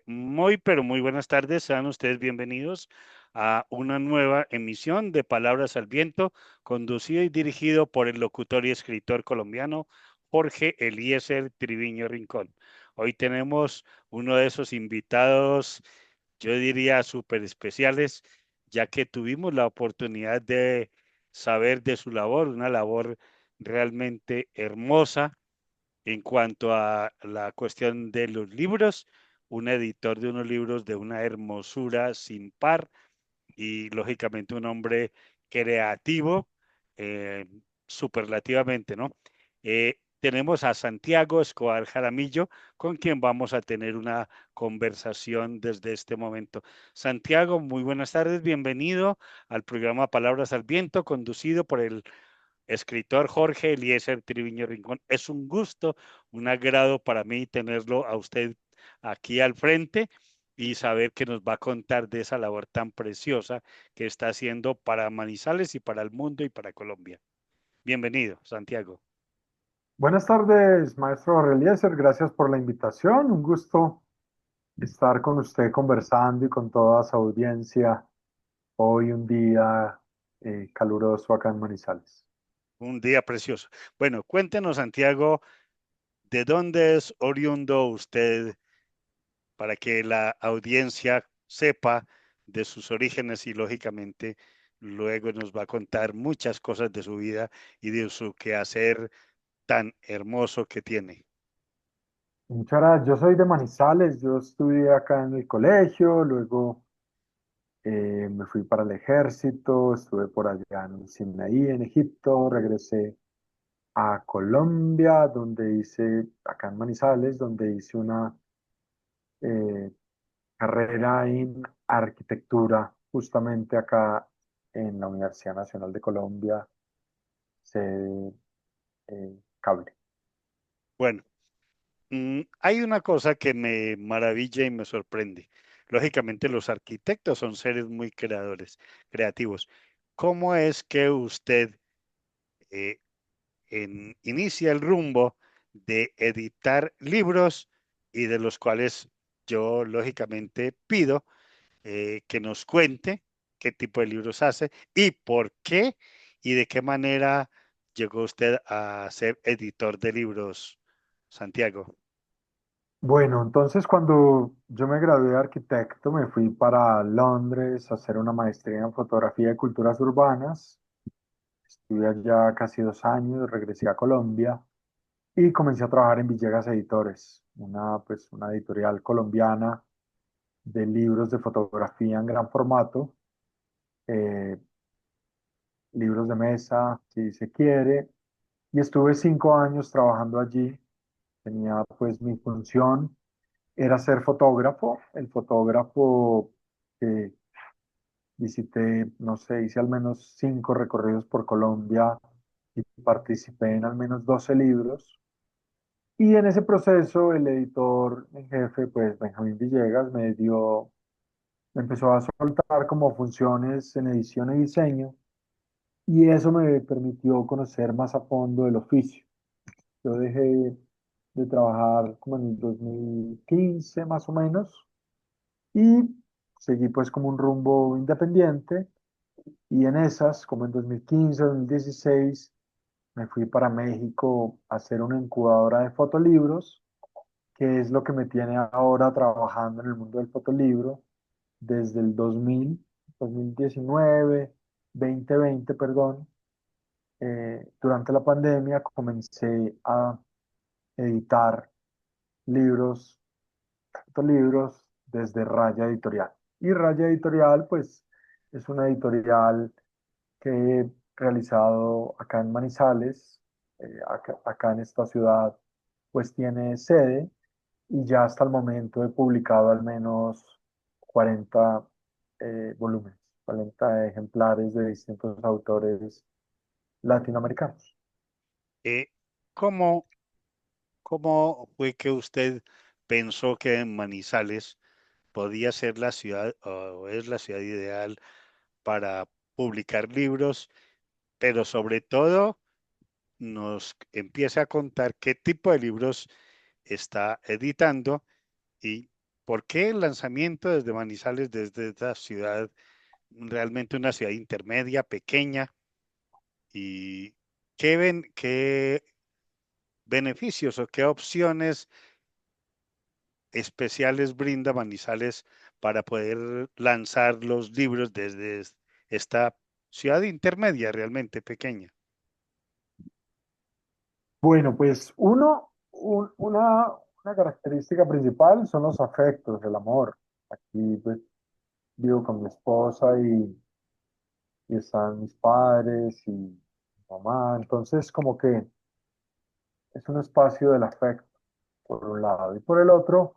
Muy, pero muy buenas tardes. Sean ustedes bienvenidos a una nueva emisión de Palabras al Viento, conducido y dirigido por el locutor y escritor colombiano Jorge Eliezer Triviño Rincón. Hoy tenemos uno de esos invitados, yo diría, súper especiales, ya que tuvimos la oportunidad de saber de su labor, una labor realmente hermosa en cuanto a la cuestión de los libros, un editor de unos libros de una hermosura sin par y lógicamente un hombre creativo, eh, superlativamente, ¿no? Tenemos a Santiago Escobar Jaramillo, con quien vamos a tener una conversación desde este momento. Santiago, muy buenas tardes, bienvenido al programa Palabras al Viento, conducido por el escritor Jorge Eliezer Triviño Rincón. Es un gusto, un agrado para mí tenerlo a usted aquí al frente y saber que nos va a contar de esa labor tan preciosa que está haciendo para Manizales y para el mundo y para Colombia. Bienvenido, Santiago. Buenas tardes, maestro Eliezer. Gracias por la invitación. Un gusto estar con usted conversando y con toda su audiencia hoy un día caluroso acá en Manizales. Un día precioso. Bueno, cuéntenos, Santiago, ¿de dónde es oriundo usted para que la audiencia sepa de sus orígenes y lógicamente luego nos va a contar muchas cosas de su vida y de su quehacer tan hermoso que tiene? Muchas gracias. Yo soy de Manizales. Yo estudié acá en el colegio, luego me fui para el ejército, estuve por allá en Sinaí, en Egipto, regresé a Colombia, donde hice, acá en Manizales, donde hice una eh, carrera en arquitectura, justamente acá en la Universidad Nacional de Colombia, sede Cable. Bueno, hay una cosa que me maravilla y me sorprende. Lógicamente los arquitectos son seres muy creadores, creativos. ¿Cómo es que usted eh, inicia el rumbo de editar libros y de los cuales yo lógicamente pido que nos cuente qué tipo de libros hace y por qué y de qué manera llegó usted a ser editor de libros, Santiago? Bueno, entonces cuando yo me gradué de arquitecto, me fui para Londres a hacer una maestría en fotografía y culturas urbanas. Estuve allá casi 2 años, regresé a Colombia y comencé a trabajar en Villegas Editores, una editorial colombiana de libros de fotografía en gran formato. eh, Libros de mesa, si se quiere, y estuve 5 años trabajando allí. Tenía pues mi función, era ser fotógrafo, el fotógrafo que visité, no sé, hice al menos 5 recorridos por Colombia y participé en al menos 12 libros. Y en ese proceso el editor en jefe, pues Benjamín Villegas, me empezó a soltar como funciones en edición y diseño y eso me permitió conocer más a fondo el oficio. Yo dejé de trabajar como en el 2015 más o menos y seguí pues como un rumbo independiente y en esas, como en 2015, 2016, me fui para México a hacer una incubadora de fotolibros, que es lo que me tiene ahora trabajando en el mundo del fotolibro desde el 2019, 2020, perdón. Durante la pandemia comencé a editar libros, libros desde Raya Editorial. Y Raya Editorial, pues, es una editorial que he realizado acá en Manizales, acá en esta ciudad, pues tiene sede y ya hasta el momento he publicado al menos 40 volúmenes, 40 ejemplares de distintos autores latinoamericanos. Eh, ¿cómo, cómo fue que usted pensó que Manizales podía ser la ciudad o es la ciudad ideal para publicar libros, pero sobre todo nos empiece a contar qué tipo de libros está editando y ¿Por qué el lanzamiento desde Manizales, desde esta ciudad, realmente una ciudad intermedia, pequeña? ¿Y qué beneficios o qué opciones especiales brinda Manizales para poder lanzar los libros desde esta ciudad intermedia realmente pequeña? Bueno, pues una característica principal son los afectos, el amor. Aquí pues vivo con mi esposa y están mis padres y mi mamá. Entonces como que es un espacio del afecto, por un lado. Y por el otro,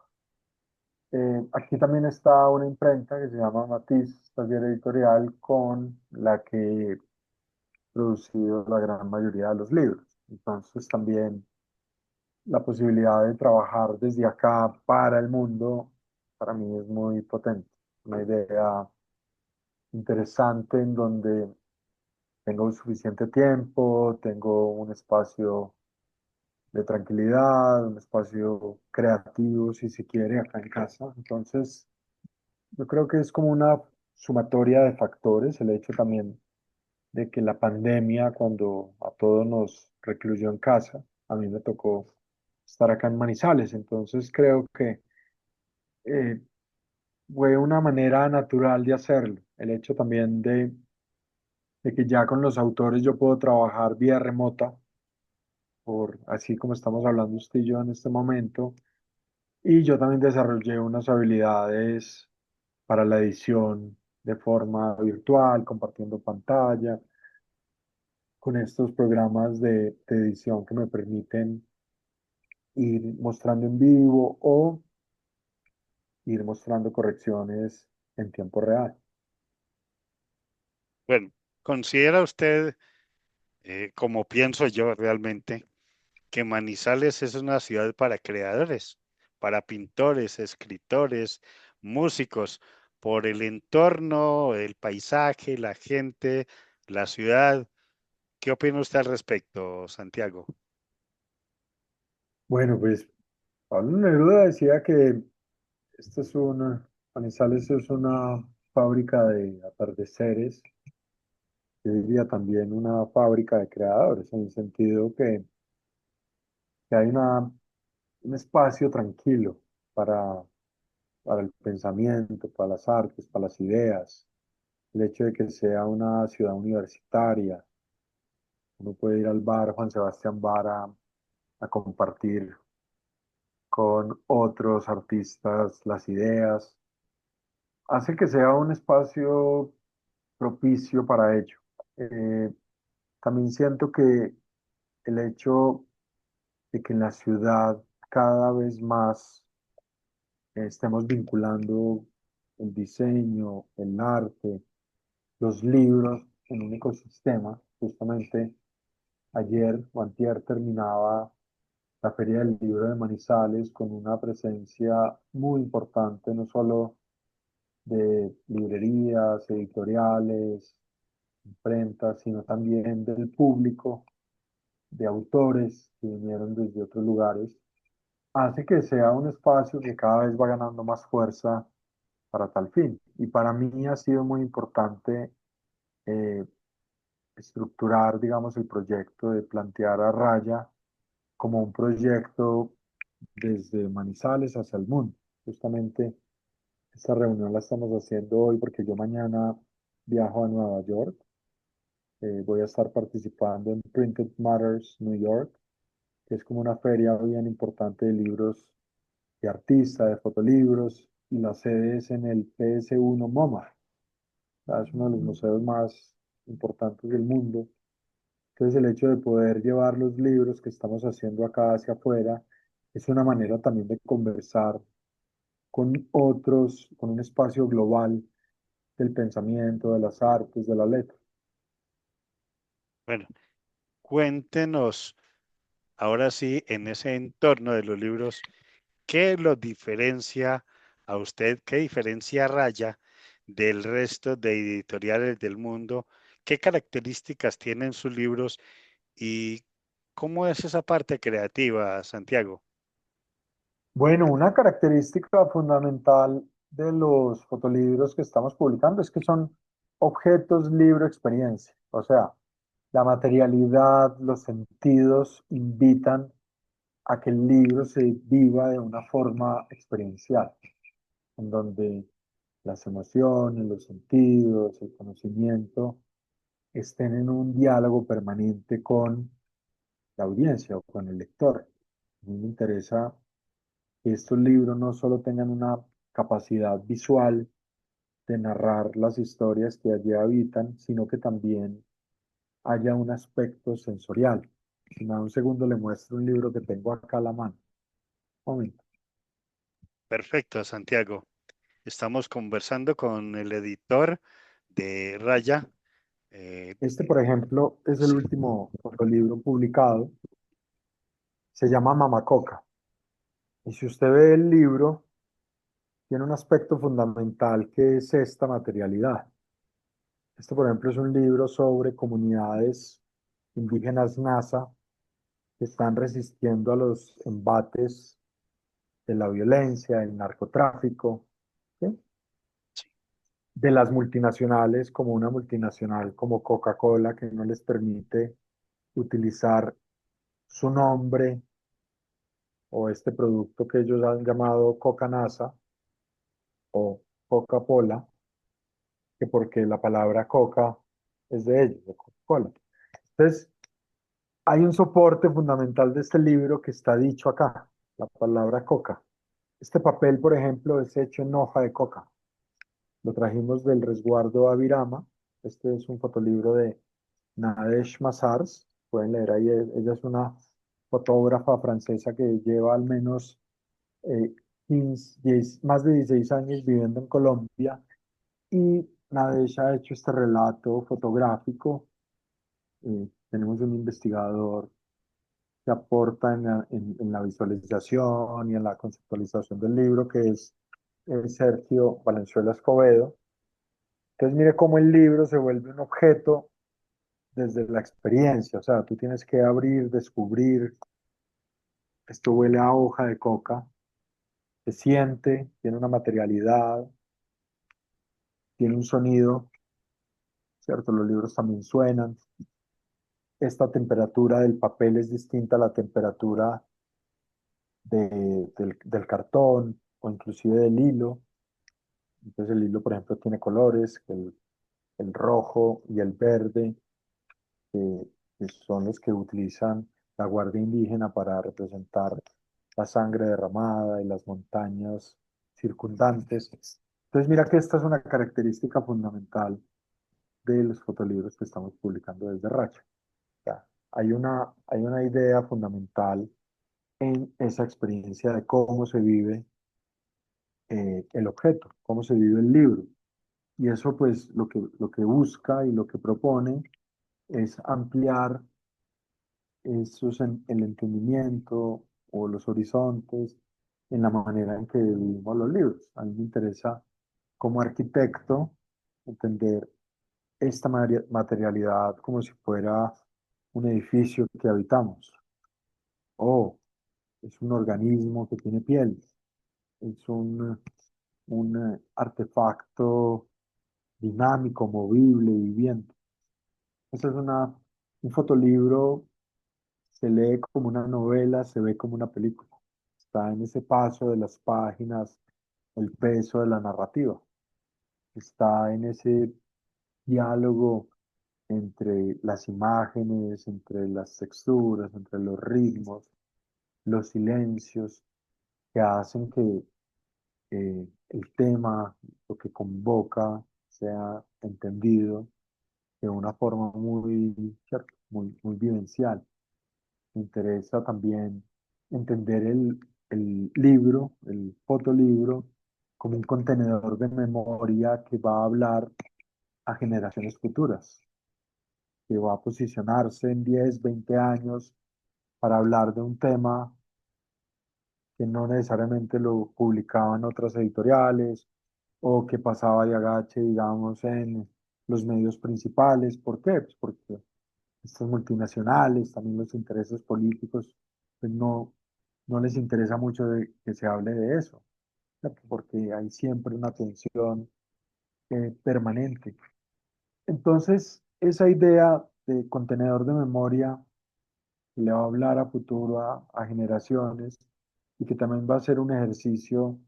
aquí también está una imprenta que se llama Matiz Taller Editorial, con la que he producido la gran mayoría de los libros. Entonces también la posibilidad de trabajar desde acá para el mundo, para mí es muy potente. Una idea interesante en donde tengo suficiente tiempo, tengo un espacio de tranquilidad, un espacio creativo, si se quiere, acá en casa. Entonces, yo creo que es como una sumatoria de factores, el hecho también de que la pandemia, cuando a todos nos recluyó en casa, a mí me tocó estar acá en Manizales. Entonces, creo que eh, fue una manera natural de hacerlo. El hecho también de que ya con los autores yo puedo trabajar vía remota, por así como estamos hablando usted y yo en este momento. Y yo también desarrollé unas habilidades para la edición de forma virtual, compartiendo pantalla, con estos programas de edición que me permiten ir mostrando en vivo o ir mostrando correcciones en tiempo real. Bueno, ¿considera usted, como pienso yo realmente, que Manizales es una ciudad para creadores, para pintores, escritores, músicos, por el entorno, el paisaje, la gente, la ciudad? ¿Qué opina usted al respecto, Santiago? Bueno, pues Pablo Neruda decía que esta es Manizales es una fábrica de atardeceres, yo diría también una fábrica de creadores, en el sentido que hay un espacio tranquilo para, para el pensamiento, para las artes, para las ideas. El hecho de que sea una ciudad universitaria, uno puede ir al bar Juan Sebastián Bar a compartir con otros artistas las ideas, hace que sea un espacio propicio para ello. Eh, También siento que el hecho de que en la ciudad cada vez más estemos vinculando el diseño, el arte, los libros en un ecosistema. Justamente ayer o antier terminaba la Feria del Libro de Manizales con una presencia muy importante, no solo de librerías, editoriales, imprentas, sino también del público, de autores que vinieron desde otros lugares. Hace que sea un espacio que cada vez va ganando más fuerza para tal fin. Y para mí ha sido muy importante eh, estructurar, digamos, el proyecto de plantear a Raya como un proyecto desde Manizales hacia el mundo. Justamente esta reunión la estamos haciendo hoy porque yo mañana viajo a Nueva York. Voy a estar participando en Printed Matters New York, que es como una feria bien importante de libros de artista, de fotolibros, y la sede es en el PS1 MoMA. Es uno de los museos más importantes del mundo. Entonces el hecho de poder llevar los libros que estamos haciendo acá hacia afuera es una manera también de conversar con otros, con un espacio global del pensamiento, de las artes, de la letra. Bueno, cuéntenos ahora sí, en ese entorno de los libros, ¿qué lo diferencia a usted? ¿Qué diferencia Raya del resto de editoriales del mundo? ¿Qué características tienen sus libros y cómo es esa parte creativa, Santiago? Bueno, una característica fundamental de los fotolibros que estamos publicando es que son objetos libro experiencia. O sea, la materialidad, los sentidos invitan a que el libro se viva de una forma experiencial, en donde las emociones, los sentidos, el conocimiento estén en un diálogo permanente con la audiencia o con el lector. A mí me interesa que estos libros no solo tengan una capacidad visual de narrar las historias que allí habitan, sino que también haya un aspecto sensorial. Si me da un segundo, le muestro un libro que tengo acá a la mano. Un momento. Perfecto, Santiago. Estamos conversando con el editor de Raya. eh, Este, por ejemplo, es el sí, último fotolibro publicado. Se llama Mamacoca. Y si usted ve el libro, tiene un aspecto fundamental que es esta materialidad. Este, por ejemplo, es un libro sobre comunidades indígenas NASA que están resistiendo a los embates de la violencia, el narcotráfico, ¿sí? sí, De las multinacionales, como una multinacional como Coca-Cola, que no les permite utilizar su nombre o este producto que ellos han llamado Coca-NASA o Coca-Cola, que porque la palabra Coca es de ellos, de Coca-Cola. Entonces, hay un soporte fundamental de este libro que está dicho acá, la palabra Coca. Este papel, por ejemplo, es hecho en hoja de coca. Lo trajimos del resguardo Avirama. Este es un fotolibro de Nadesh Mazars. Pueden leer ahí. Ella es una fotógrafa francesa que lleva al menos más de 16 años viviendo en Colombia. Y Nadesh ha hecho este relato fotográfico. Tenemos un investigador que aporta en la visualización y en la conceptualización del libro, que es Sergio Valenzuela Escobedo. Entonces, mire cómo el libro se vuelve un objeto desde la experiencia, o sea, tú tienes que abrir, descubrir, esto huele a hoja de coca, se siente, tiene una materialidad, tiene un sonido, ¿cierto? Los libros también suenan. Esta temperatura del papel es distinta a la temperatura del cartón o inclusive del hilo. Entonces el hilo, por ejemplo, tiene colores, el rojo y el verde, que, que son los que utilizan la Guardia Indígena para representar la sangre derramada y las montañas circundantes. Entonces mira que esta es una característica fundamental de los fotolibros que estamos publicando desde Racha. O sea, hay una idea fundamental en esa experiencia de cómo se vive el objeto, cómo se vive el libro. Y eso pues lo que busca y lo que propone es ampliar el entendimiento o los horizontes en la manera en que vivimos los libros. A mí me interesa como arquitecto entender esta materialidad como si fuera un edificio que habitamos. O es un organismo que tiene piel, es un artefacto dinámico, movible, viviente. Ese es un fotolibro, se lee como una novela, se ve como una película. Está en ese paso de las páginas, el peso de la narrativa. Está en ese diálogo entre las imágenes, entre las texturas, entre los ritmos, los silencios, que hacen que el tema, lo que convoca, sea entendido de una forma muy, ¿cierto? Muy vivencial. Me interesa también entender el libro, el fotolibro, como un contenedor de memoria que va a hablar a generaciones futuras, que va a posicionarse en 10, 20 años para hablar de un tema que no necesariamente lo publicaban otras editoriales o que pasaba de agache, digamos, en los medios principales. ¿Por qué? Pues porque estas multinacionales, también los intereses políticos, pues no les interesa mucho que se hable de eso, ¿cierto? Porque hay siempre una tensión permanente. Entonces, esa idea de contenedor de memoria le va a hablar a futuro a generaciones y que también va a ser un ejercicio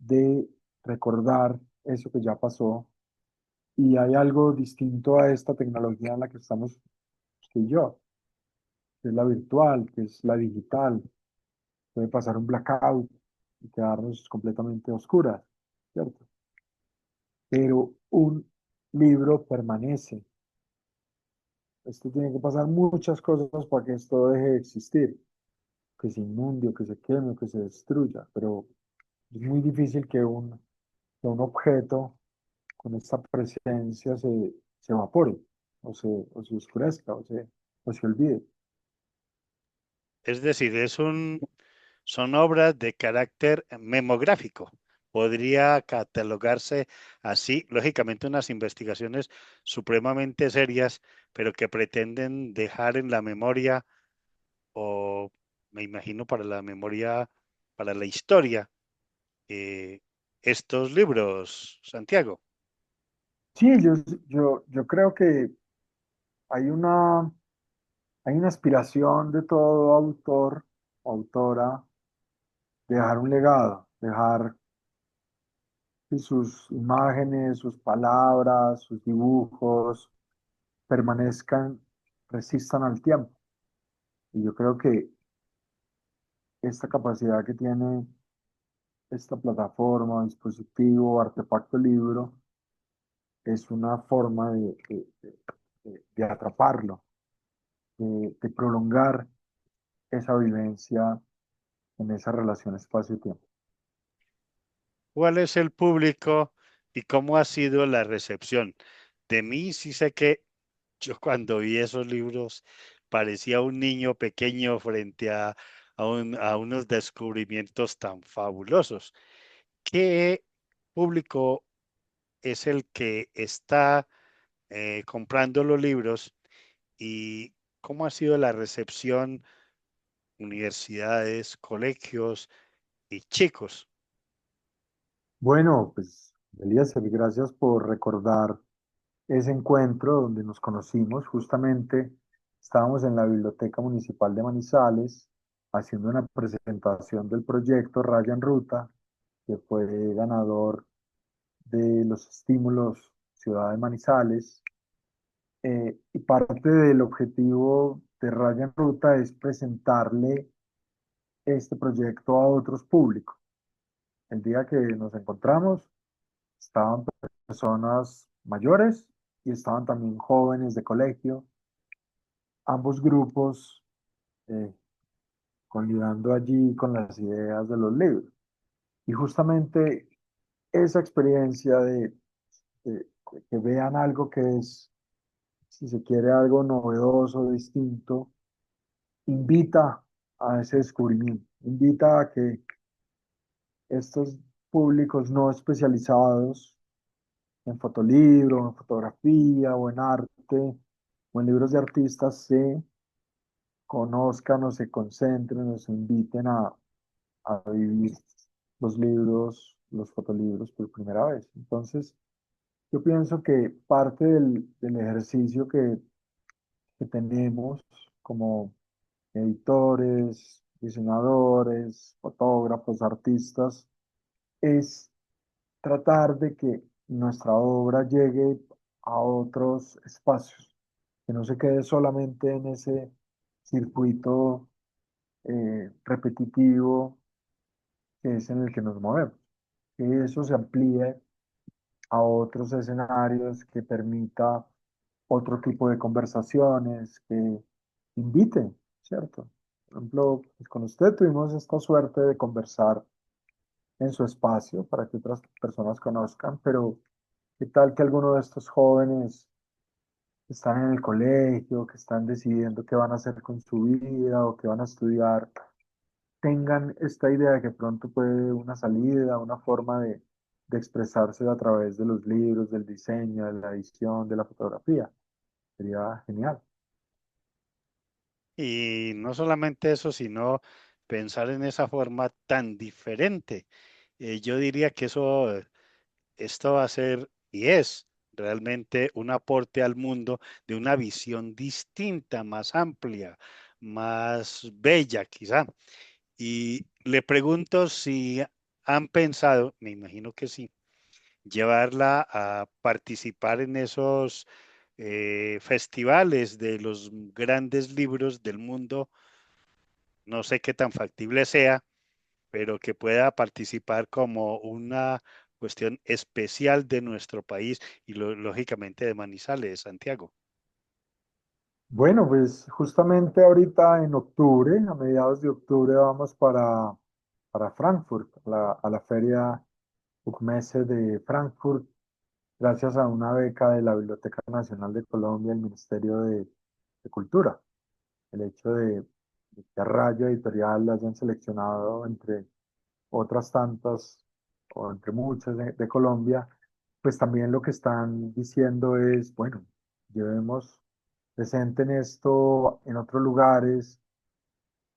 de recordar eso que ya pasó. Y hay algo distinto a esta tecnología en la que estamos usted y yo, que es la virtual, que es la digital. Puede pasar un blackout y quedarnos completamente oscuras, ¿cierto? Pero un libro permanece. Esto tiene que pasar muchas cosas para que esto deje de existir, que se inunde, o que se queme, o que se destruya, pero es muy difícil que un objeto con esta presencia se evapore, o se oscurezca, o se olvide. Es decir, son obras de carácter memográfico. Podría catalogarse así, lógicamente, unas investigaciones supremamente serias, pero que pretenden dejar en la memoria, o me imagino para la memoria, para la historia, eh, estos libros, Santiago. Sí, yo creo que hay hay una aspiración de todo autor o autora de dejar un legado, dejar que sus imágenes, sus palabras, sus dibujos permanezcan, resistan al tiempo. Y yo creo que esta capacidad que tiene esta plataforma, dispositivo, artefacto libro, es una forma de atraparlo, de prolongar esa vivencia en esa relación espacio-tiempo. ¿Cuál es el público y cómo ha sido la recepción? De mí sí sé que yo cuando vi esos libros parecía un niño pequeño frente a unos descubrimientos tan fabulosos. ¿Qué público es el que está comprando los libros y cómo ha sido la recepción, universidades, colegios y chicos? Bueno, pues Elías, gracias por recordar ese encuentro donde nos conocimos. Justamente estábamos en la Biblioteca Municipal de Manizales haciendo una presentación del proyecto Raya en Ruta, que fue ganador de los estímulos Ciudad de Manizales. Y parte del objetivo de Raya en Ruta es presentarle este proyecto a otros públicos. El día que nos encontramos, estaban personas mayores y estaban también jóvenes de colegio, ambos grupos eh, conlivando allí con las ideas de los libros. Y justamente esa experiencia de que vean algo que es, si se quiere, algo novedoso, distinto, invita a ese descubrimiento, invita a que estos públicos no especializados en fotolibro, en fotografía o en arte o en libros de artistas se conozcan o se concentren o se inviten a vivir los libros, los fotolibros por primera vez. Entonces, yo pienso que parte del ejercicio que tenemos como editores, diseñadores, fotógrafos, artistas, es tratar de que nuestra obra llegue a otros espacios, que no se quede solamente en ese circuito repetitivo que es en el que nos movemos, que eso se amplíe a otros escenarios, que permita otro tipo de conversaciones, que invite, ¿cierto? Por ejemplo, pues con usted tuvimos esta suerte de conversar en su espacio para que otras personas conozcan, pero ¿qué tal que alguno de estos jóvenes que están en el colegio, que están decidiendo qué van a hacer con su vida o qué van a estudiar, tengan esta idea de que pronto puede una salida, una forma de expresarse a través de los libros, del diseño, de la edición, de la fotografía? Sería genial. Y no solamente eso, sino pensar en esa forma tan diferente. Yo diría que esto va a ser y es realmente un aporte al mundo de una visión distinta, más amplia, más bella quizá. Y le pregunto si han pensado, me imagino que sí, llevarla a participar en esos festivales de los grandes libros del mundo. No sé qué tan factible sea, pero que pueda participar como una cuestión especial de nuestro país y lógicamente de Manizales, Santiago. Bueno, pues justamente ahorita en octubre, a mediados de octubre, vamos para Frankfurt, a la feria UCMESE de Frankfurt, gracias a una beca de la Biblioteca Nacional de Colombia, el Ministerio de Cultura. El hecho de que a Raya Editorial la hayan seleccionado entre otras tantas o entre muchas de Colombia, pues también lo que están diciendo es, bueno, llevemos presente en esto en otros lugares,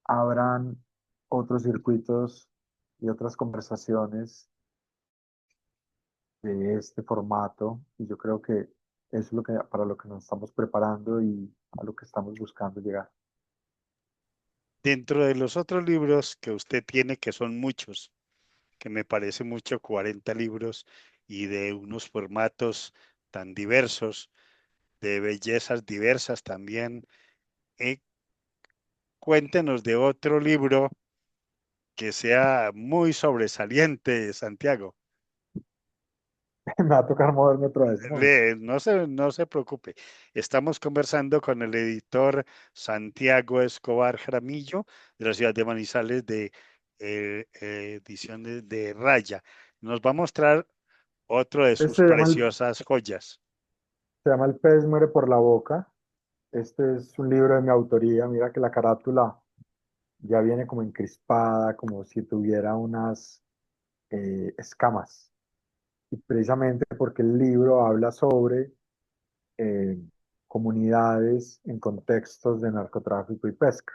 habrán otros circuitos y otras conversaciones de este formato, y yo creo que eso es lo que, para lo que nos estamos preparando y a lo que estamos buscando llegar. Dentro de los otros libros que usted tiene, que son muchos, que me parece mucho, 40 libros y de unos formatos tan diversos, de bellezas diversas también, eh, cuéntenos de otro libro que sea muy sobresaliente, Santiago. Me va a tocar moverme otra vez, ¿no? No se preocupe. Estamos conversando con el editor Santiago Escobar Jaramillo de la ciudad de Manizales de ediciones de Raya. Nos va a mostrar otro de sus Este preciosas joyas. se llama El pez muere por la boca. Este es un libro de mi autoría. Mira que la carátula ya viene como encrispada, como si tuviera unas escamas. Y precisamente porque el libro habla sobre eh, comunidades en contextos de narcotráfico y pesca.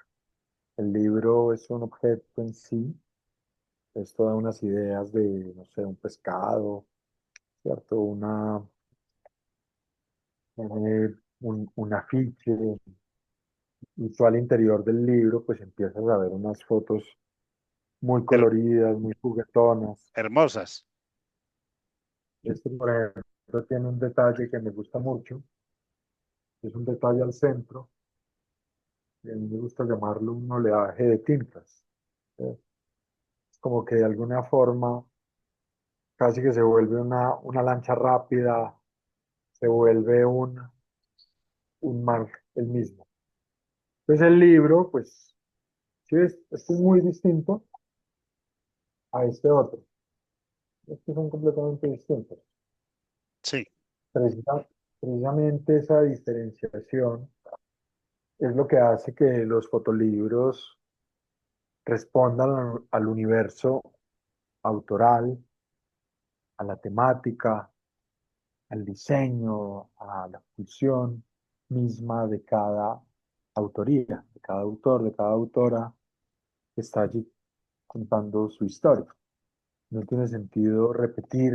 El libro es un objeto en sí, es todas unas ideas de, no sé, un pescado, ¿cierto? Un afiche, y tú al interior del libro pues empiezas a ver unas fotos muy Her- coloridas, muy juguetonas. hermosas. Este, por ejemplo, tiene un detalle que me gusta mucho, es un detalle al centro, y a mí me gusta llamarlo un oleaje de tintas. ¿Sí? Es como que de alguna forma casi que se vuelve una lancha rápida, se vuelve un mar el mismo. Entonces el libro, pues, sí, este es muy distinto a este otro. Estos son completamente distintos. Sí, Precisa- Precisamente esa diferenciación es lo que hace que los fotolibros respondan al universo autoral, a la temática, al diseño, a la función misma de cada autoría, de cada autor, de cada autora que está allí contando su historia. No tiene sentido repetir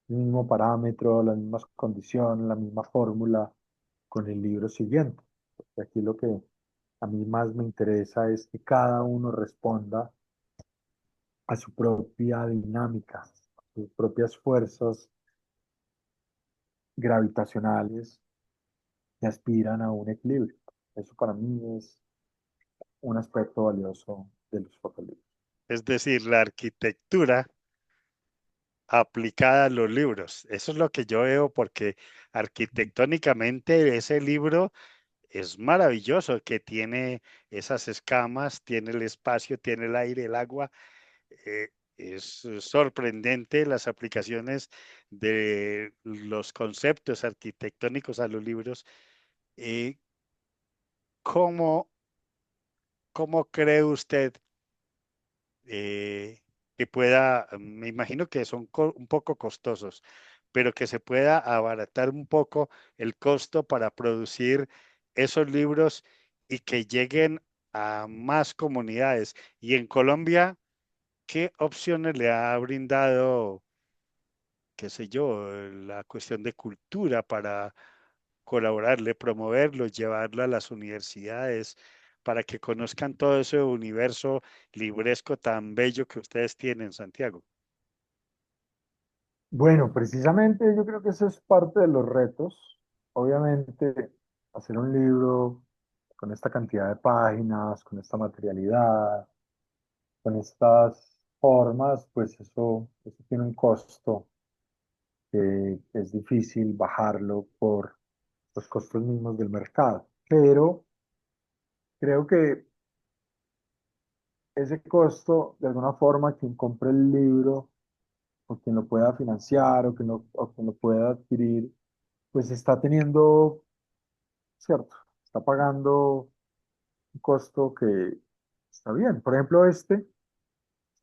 el mismo parámetro, las mismas condiciones, la misma fórmula con el libro siguiente. Porque aquí lo que a mí más me interesa es que cada uno responda a su propia dinámica, a sus propias fuerzas gravitacionales que aspiran a un equilibrio. Eso para mí es un aspecto valioso de los fotolibros. es decir, la arquitectura aplicada a los libros. Eso es lo que yo veo porque arquitectónicamente ese libro es maravilloso, que tiene esas escamas, tiene el espacio, tiene el aire, el agua. Es sorprendente las aplicaciones de los conceptos arquitectónicos a los libros. Eh, ¿cómo, cómo cree usted eh, que pueda, me imagino que son un poco costosos, pero que se pueda abaratar un poco el costo para producir esos libros y que lleguen a más comunidades. Y en Colombia, ¿qué opciones le ha brindado, qué sé yo, la cuestión de cultura para colaborarle, promoverlo, llevarlo a las universidades, para que conozcan todo ese universo libresco tan bello que ustedes tienen, Santiago? Bueno, precisamente yo creo que eso es parte de los retos. Obviamente, hacer un libro con esta cantidad de páginas, con esta materialidad, con estas formas, pues eso tiene un costo que es difícil bajarlo por los costos mismos del mercado. Pero creo que ese costo, de alguna forma, quien compre el libro o quien lo pueda financiar o quien lo pueda adquirir, pues está teniendo, cierto, está pagando un costo que está bien. Por ejemplo, este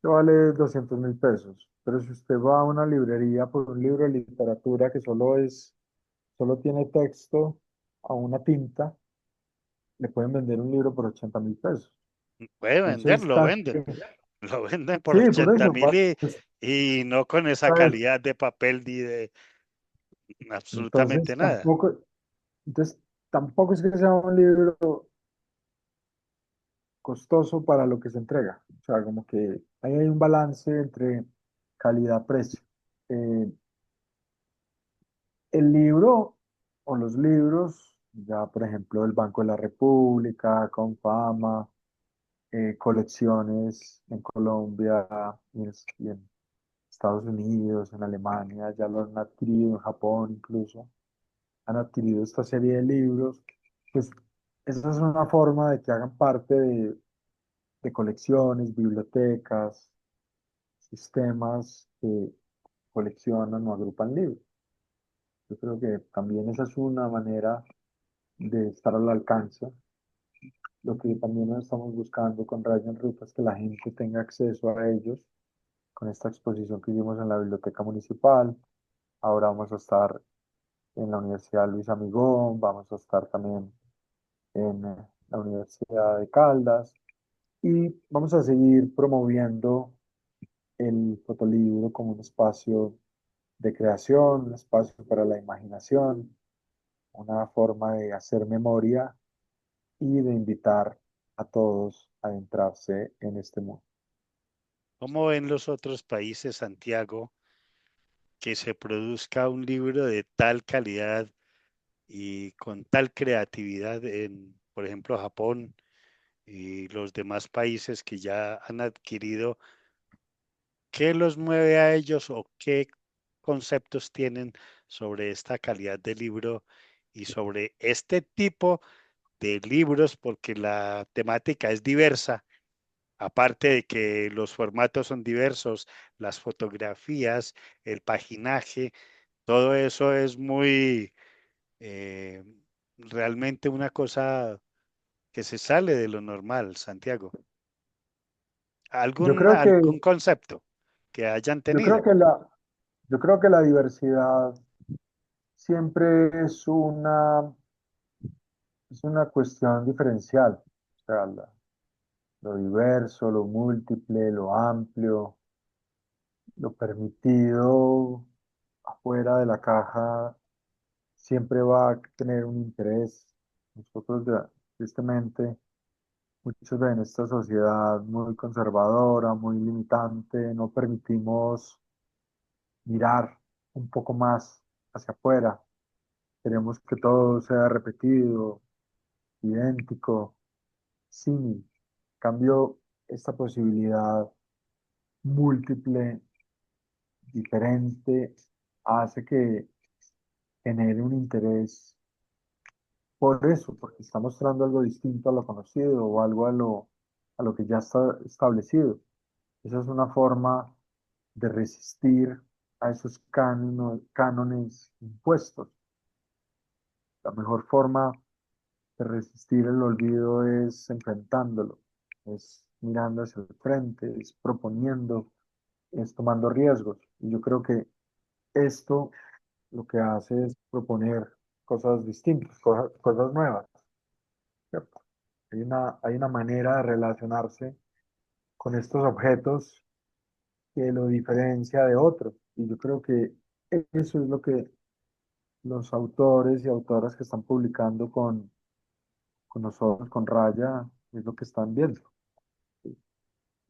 vale 200.000 pesos, pero si usted va a una librería por un libro de literatura que solo tiene texto a una tinta, le pueden vender un libro por 80.000 pesos. Puede Entonces, vender, lo venden. Lo venden por sí, por 80 eso, mil y no con esa pues, calidad de papel ni de absolutamente entonces nada. entonces tampoco es que sea un libro costoso para lo que se entrega. O sea, como que ahí hay un balance entre calidad-precio. Eh, el libro o los libros, ya por ejemplo el Banco de la República, Confama, colecciones en Colombia y en Estados Unidos, en Alemania, ya lo han adquirido, en Japón incluso, han adquirido esta serie de libros, pues esa es una forma de que hagan parte de colecciones, bibliotecas, sistemas que coleccionan o agrupan libros. Yo creo que también esa es una manera de estar al alcance. Lo que también estamos buscando con Ryan Ruta es que la gente tenga acceso a ellos con esta exposición que hicimos en la Biblioteca Municipal. Ahora vamos a estar en la Universidad Luis Amigón, vamos a estar también en la Universidad de Caldas y vamos a seguir promoviendo el fotolibro como un espacio de creación, un espacio para la imaginación, una forma de hacer memoria y de invitar a todos a adentrarse en este mundo. ¿Cómo ven los otros países, Santiago, que se produzca un libro de tal calidad y con tal creatividad en, por ejemplo, Japón y los demás países que ya han adquirido? ¿Qué los mueve a ellos o qué conceptos tienen sobre esta calidad de libro y sobre este tipo de libros? Porque la temática es diversa, aparte de que los formatos son diversos, las fotografías, el paginaje, todo eso es muy eh, realmente una cosa que se sale de lo normal, Santiago. Yo creo que, ¿Algún concepto que hayan yo creo tenido? que yo creo que la diversidad siempre es una cuestión diferencial. O sea, lo diverso, lo múltiple, lo amplio, lo permitido afuera de la caja siempre va a tener un interés. Nosotros, tristemente, muchos en esta sociedad muy conservadora, muy limitante, no permitimos mirar un poco más hacia afuera. Queremos que todo sea repetido, idéntico, símil. En cambio, esta posibilidad múltiple, diferente, hace que genere un interés por eso, porque está mostrando algo distinto a lo conocido o algo a lo que ya está establecido. Esa es una forma de resistir a esos cánones impuestos. La mejor forma de resistir el olvido es enfrentándolo, es mirando hacia el frente, es proponiendo, es tomando riesgos. Y yo creo que esto lo que hace es proponer cosas distintas, cosas nuevas, ¿cierto? Hay una manera de relacionarse con estos objetos que lo diferencia de otros. Y yo creo que eso es lo que los autores y autoras que están publicando con nosotros, con Raya, es lo que están viendo,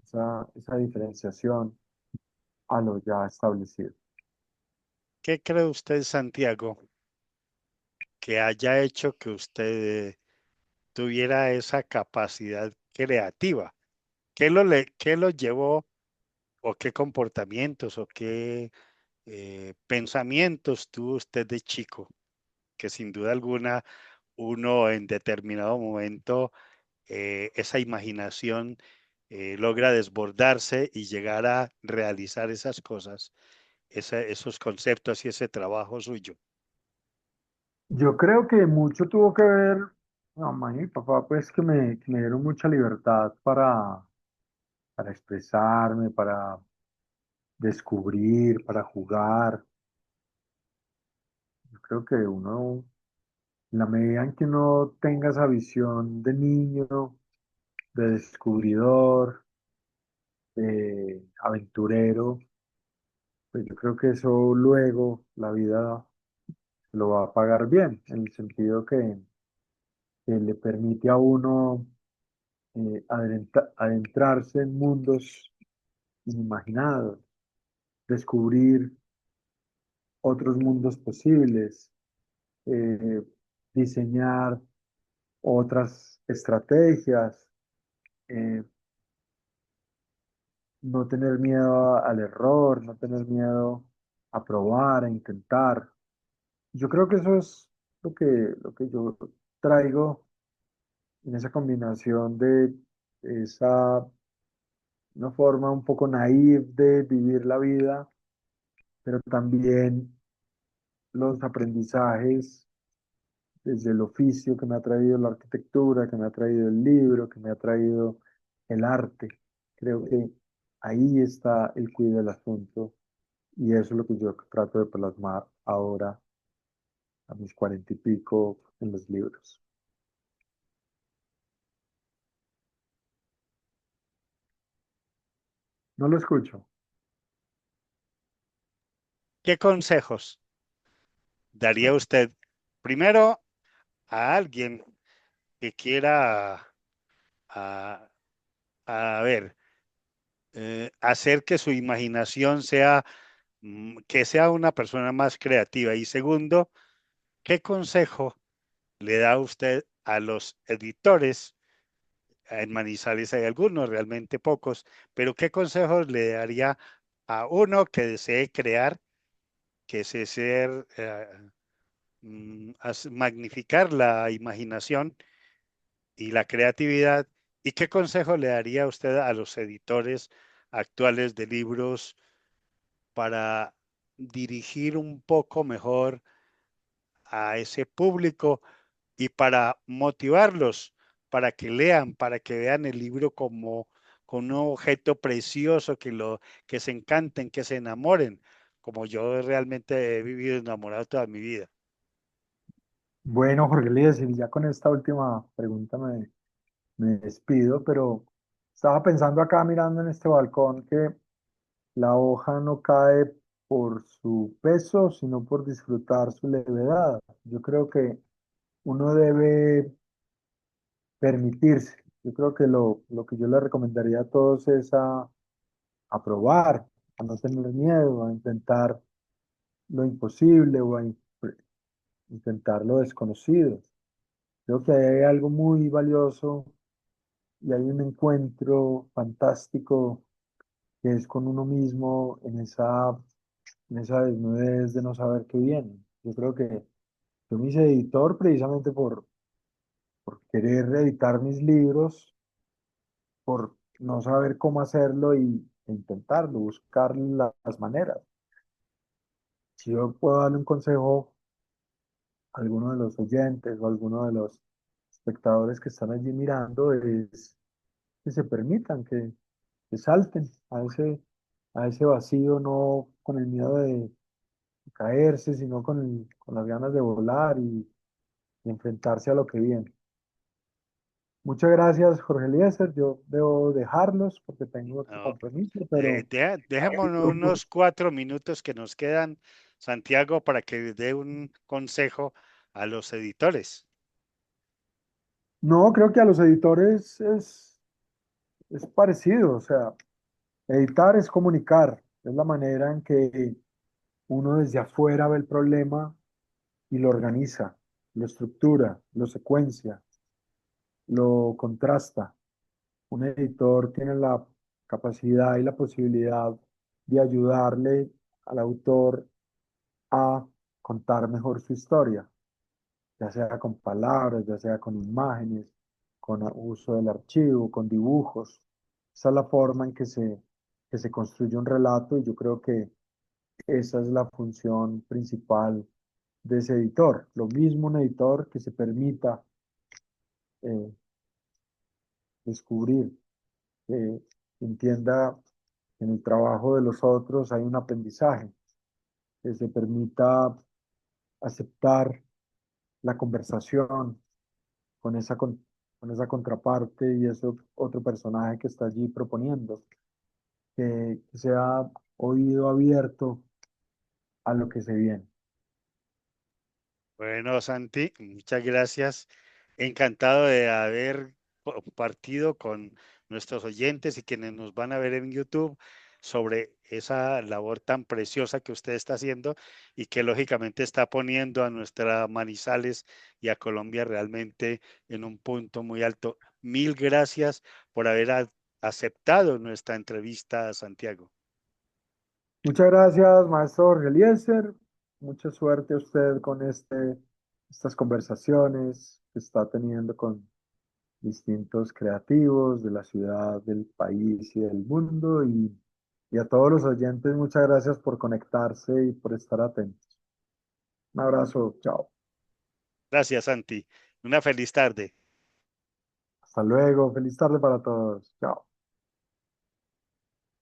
esa diferenciación a lo ya establecido. ¿Qué cree usted, Santiago, que haya hecho que usted tuviera esa capacidad creativa? ¿Qué lo llevó o qué comportamientos o qué pensamientos tuvo usted de chico? Que sin duda alguna uno en determinado momento esa imaginación logra desbordarse y llegar a realizar esas cosas, esos conceptos y ese trabajo suyo. Yo creo que mucho tuvo que ver, mamá y mi papá, pues que me dieron mucha libertad para expresarme, para descubrir, para jugar. Yo creo que uno, en la medida en que uno tenga esa visión de niño, de descubridor, de aventurero, pues yo creo que eso luego la vida lo va a pagar bien, en el sentido que le permite a uno adentrarse en mundos inimaginados, descubrir otros mundos posibles, eh, diseñar otras estrategias, eh, no tener miedo al error, no tener miedo a probar, a intentar. Yo creo que eso es lo que yo traigo en esa combinación de esa una forma un poco naive de vivir la vida, pero también los aprendizajes desde el oficio que me ha traído la arquitectura, que me ha traído el libro, que me ha traído el arte. Creo que ahí está el cuidado del asunto y eso es lo que yo trato de plasmar ahora a mis 40 y pico en los libros. No lo escucho. ¿Qué consejos daría usted primero a alguien que quiera a, a ver, hacer que su imaginación sea, que sea una persona más creativa? Y segundo, ¿qué consejo le da usted a los editores? En Manizales hay algunos, realmente pocos, pero ¿qué consejos le daría a uno que desee crear, que desee ser, magnificar la imaginación y la creatividad? ¿Y qué consejo le daría usted a los editores actuales de libros para dirigir un poco mejor a ese público y para motivarlos, para que lean, para que vean el libro como con un objeto precioso, que se encanten, que se enamoren, como yo realmente he vivido enamorado toda mi vida? Bueno, Jorge Elías, y ya con esta última pregunta me despido, pero estaba pensando acá mirando en este balcón que la hoja no cae por su peso, sino por disfrutar su levedad. Yo creo que uno debe permitirse. Yo creo que lo que yo le recomendaría a todos es a probar, a no tener miedo, a intentar lo imposible o intentar lo desconocido. Creo que hay algo muy valioso y hay un encuentro fantástico que es con uno mismo en esa desnudez de no saber qué viene. Yo creo que yo me hice editor precisamente por querer editar mis libros, por no saber cómo hacerlo e intentarlo, buscar las maneras. Si yo puedo darle un consejo a alguno de los oyentes o a alguno de los espectadores que están allí mirando, es que se permitan, que salten a ese vacío, no con el miedo de caerse, sino con las ganas de volar y enfrentarse a lo que viene. Muchas gracias, Jorge Eliezer. Yo debo dejarlos porque tengo otro No, compromiso, pero dejémonos unos 4 minutos que nos quedan, Santiago, para que dé un consejo a los editores. no, creo que a los editores es parecido. O sea, editar es comunicar, es la manera en que uno desde afuera ve el problema y lo organiza, lo estructura, lo secuencia, lo contrasta. Un editor tiene la capacidad y la posibilidad de ayudarle al autor a contar mejor su historia, ya sea con palabras, ya sea con imágenes, con uso del archivo, con dibujos. Esa es la forma en que se construye un relato y yo creo que esa es la función principal de ese editor. Lo mismo un editor que se permita eh, descubrir, que entienda que en el trabajo de los otros hay un aprendizaje, que se permita aceptar la conversación con con esa contraparte y ese otro personaje que está allí proponiendo, que sea oído abierto a lo que se viene. Bueno, Santi, muchas gracias. Encantado de haber compartido con nuestros oyentes y quienes nos van a ver en YouTube sobre esa labor tan preciosa que usted está haciendo y que lógicamente está poniendo a nuestra Manizales y a Colombia realmente en un punto muy alto. Mil gracias por haber aceptado nuestra entrevista, Santiago. Muchas gracias, maestro Jorge Eliezer. Mucha suerte a usted con estas conversaciones que está teniendo con distintos creativos de la ciudad, del país y del mundo. Y a todos los oyentes, muchas gracias por conectarse y por estar atentos. Un abrazo, chao. Gracias, Santi. Una feliz tarde. Hasta luego, feliz tarde para todos. Chao.